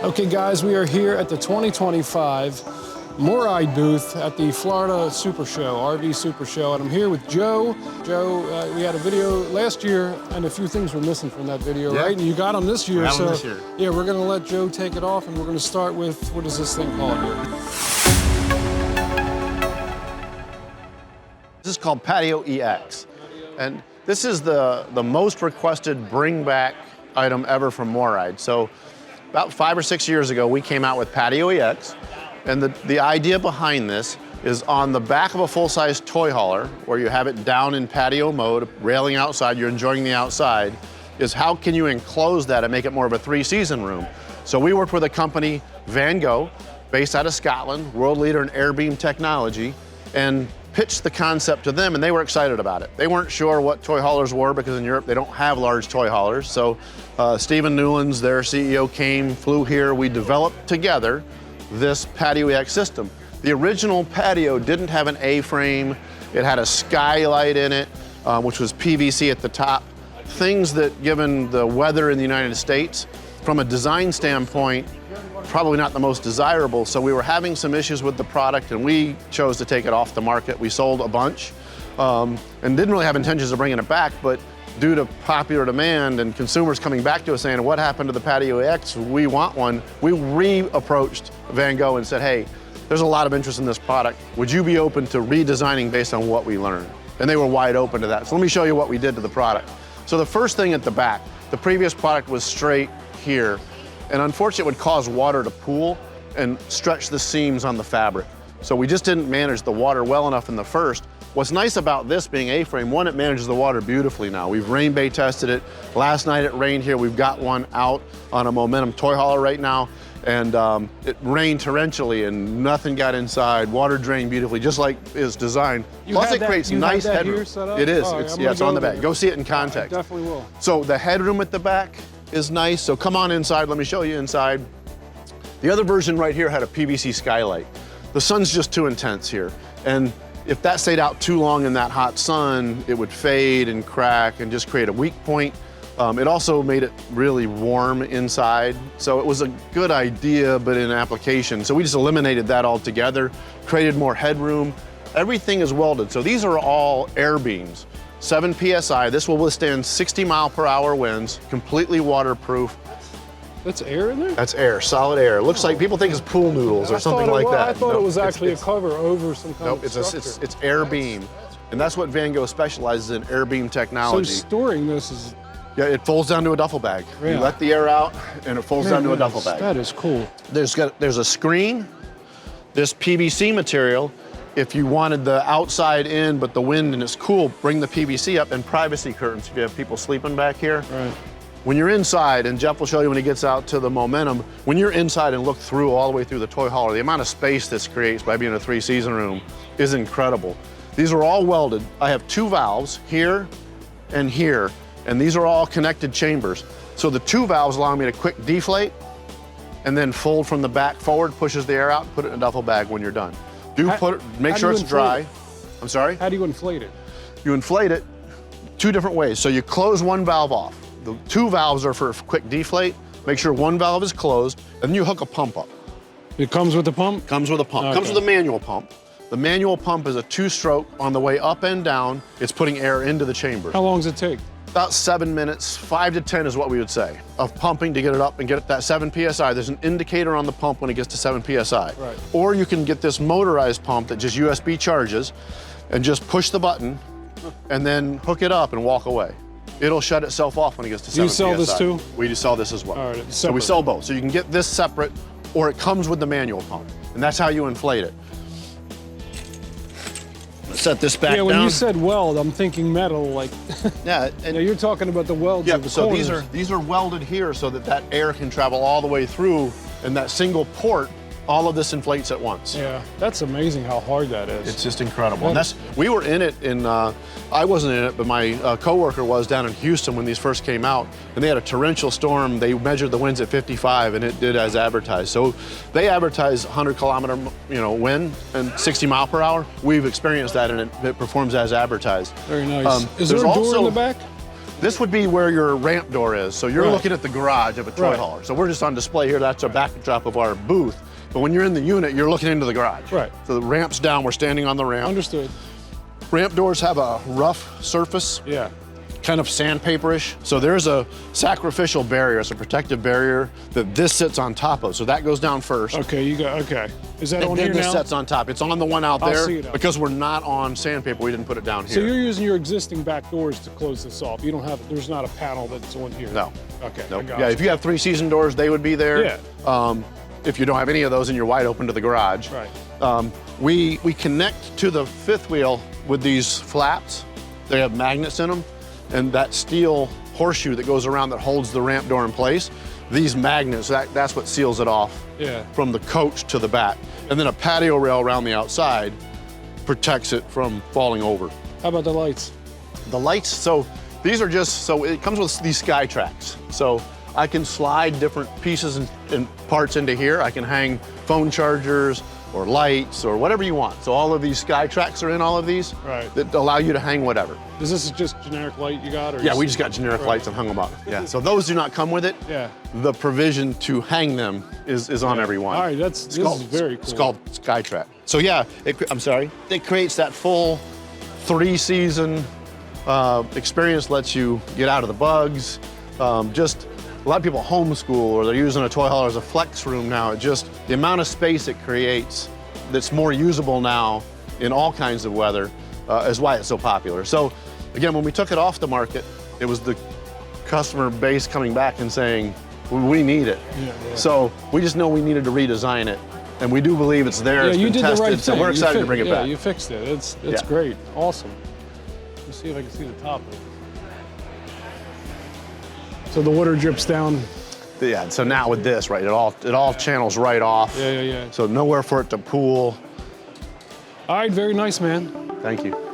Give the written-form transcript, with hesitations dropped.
Okay guys, we are here at the 2025 MORryde booth at the Florida SuperShow, RV SuperShow, and I'm here with Joe. Joe, we had a video last year and a few things were missing from that video, right? And you got them this year, so yeah, we're gonna let Joe take it off and we're gonna start with, what is this thing called here? This is called Patio EX, and this is the most requested bring back item ever from MORryde. So about 5 or 6 years ago, we came out with Patio EX, and the idea behind this is on the back of a full-size toy hauler, where you have it down in patio mode, railing outside, you're enjoying the outside, is how can you enclose that and make it more of a three-season room? So we worked with a company, Van Gogh, based out of Scotland, world leader in air beam technology, and pitched the concept to them, and they were excited about it. They weren't sure what toy haulers were because in Europe they don't have large toy haulers. So Stephen Newlands, their CEO, came, flew here. We developed together this Patio EX system. The original patio didn't have an A-frame. It had a skylight in it, which was PVC at the top. Things that, given the weather in the United States, from a design standpoint, probably not the most desirable, so we were having some issues with the product and we chose to take it off the market. We sold a bunch and didn't really have intentions of bringing it back, but due to popular demand and consumers coming back to us saying, what happened to the Patio EX? We want one. We re-approached Van Gogh and said, hey, there's a lot of interest in this product. Would you be open to redesigning based on what we learned? And they were wide open to that. So let me show you what we did to the product. So the first thing at the back, the previous product was straight here. And unfortunately, it would cause water to pool and stretch the seams on the fabric. So we just didn't manage the water well enough in the first. What's nice about this being A-frame, one, it manages the water beautifully now. We've rain bay tested it. Last night it rained here. We've got one out on a Momentum toy hauler right now. And it rained torrentially and nothing got inside. Water drained beautifully, just like it's designed. Plus it creates nice headroom. It is, it's on the back. Go see it in context. Definitely will. So the headroom at the back is nice. So come on inside, let me show you inside. The other version right here had a PVC skylight. The sun's just too intense here. And if that stayed out too long in that hot sun, it would fade and crack and just create a weak point. It also made it really warm inside. So it was a good idea, but in application. So we just eliminated that altogether, created more headroom. Everything is welded. So these are all air beams. 7 PSI, this will withstand 60-mile-per-hour winds, completely waterproof. That's air in there? That's air, solid air. It looks like, people think it's pool noodles or something like that. I thought it was actually a cover over some kind of structure. It's air beam. And that's what Van Gogh specializes in, air beam technology. So storing this is... Yeah, it folds down to a duffel bag. Yeah. You let the air out and it folds down to a duffel bag. That is cool. There's a screen, this PVC material. If you wanted the outside in, but the wind and it's cool, bring the PVC up, and privacy curtains if you have people sleeping back here. Right. When you're inside, and Jeff will show you when he gets out to the Momentum, when you're inside and look through all the way through the toy hauler, the amount of space this creates by being a three-season room is incredible. These are all welded. I have 2 valves here and here, and these are all connected chambers. So the 2 valves allow me to quick deflate and then fold from the back forward, pushes the air out, put it in a duffel bag when you're done. Make sure it's dry. I'm sorry? How do you inflate it? You inflate it 2 different ways. So you close 1 valve off. The 2 valves are for quick deflate. Make sure 1 valve is closed, and then you hook a pump up. It comes with the pump? Comes with a pump. Okay. Comes with a manual pump. The manual pump is a 2-stroke on the way up and down. It's putting air into the chamber. How long does it take? About 7 minutes, 5 to 10 is what we would say, of pumping to get it up and get it that 7 PSI. There's an indicator on the pump when it gets to 7 PSI. Right. Or you can get this motorized pump that just USB charges and just push the button and then hook it up and walk away. It'll shut itself off when it gets to 7 PSI. Do you sell this too? We do sell this as well. All right, so we sell both. So you can get this separate, or it comes with the manual pump. And that's how you inflate it. Set this back down. Yeah, when you said weld, I'm thinking metal, like. Yeah, and you're talking about the welds. Yeah, of the so corners. these are welded here so that air can travel all the way through, and that single port, all of this inflates at once. Yeah, that's amazing how hard that is. It's just incredible. And we were in it in, I wasn't in it, but my coworker was down in Houston when these first came out, and they had a torrential storm. They measured the winds at 55, and it did as advertised. So they advertise 100-kilometer, wind and 60 mile per hour. We've experienced that, and it performs as advertised. Very nice. Is there a door in the back? This would be where your ramp door is. So you're looking at the garage of a toy hauler. So we're just on display here. That's a backdrop of our booth. But when you're in the unit, you're looking into the garage. Right. So the ramp's down, we're standing on the ramp. Understood. Ramp doors have a rough surface. Yeah. Kind of sandpaperish. So there's a sacrificial barrier, it's a protective barrier that this sits on top of. So that goes down first. Okay, you got, okay. Is that And on then here this now? sets on top. It's on the one out there see it out because we're not on sandpaper, we didn't put it down here. So you're using your existing back doors to close this off. You don't have, there's not a panel that's on here. No. Okay, Nope. I got Yeah, you. if you have 3 season doors, they would be there. Yeah. If you don't have any of those and you're wide open to the garage. Right. We connect to the fifth wheel with these flaps. They have magnets in them, and that steel horseshoe that goes around that holds the ramp door in place, these magnets, that's what seals it off from the coach to the back. And then a patio rail around the outside protects it from falling over. How about the lights? The lights, so these are just, so it comes with these sky tracks. So I can slide different pieces and parts into here. I can hang phone chargers or lights or whatever you want. So all of these sky tracks are in all of these that allow you to hang whatever. Is this just generic light you got? Or Yeah, we just got generic lights and hung them up. Yeah, so those do not come with it. Yeah. The provision to hang them is on every one. All right, this is very cool. It's called Skytrack. So yeah, I'm sorry. It creates that full 3-season experience, lets you get out of the bugs. Just a lot of people homeschool or they're using a toy hauler as a flex room now. It just, the amount of space it creates that's more usable now in all kinds of weather is why it's so popular. So again, when we took it off the market, it was the customer base coming back and saying, we need it. Yeah. So we just know we needed to redesign it. And we do believe it's there, it's you been did tested, the right thing. so we're excited to bring it back. Yeah, you fixed it. It's great. Awesome. Let's see if I can see the top of it. So the water drips down. Yeah, so now with this, right, it all channels right off. Yeah. So nowhere for it to pool. All right, very nice, man. Thank you.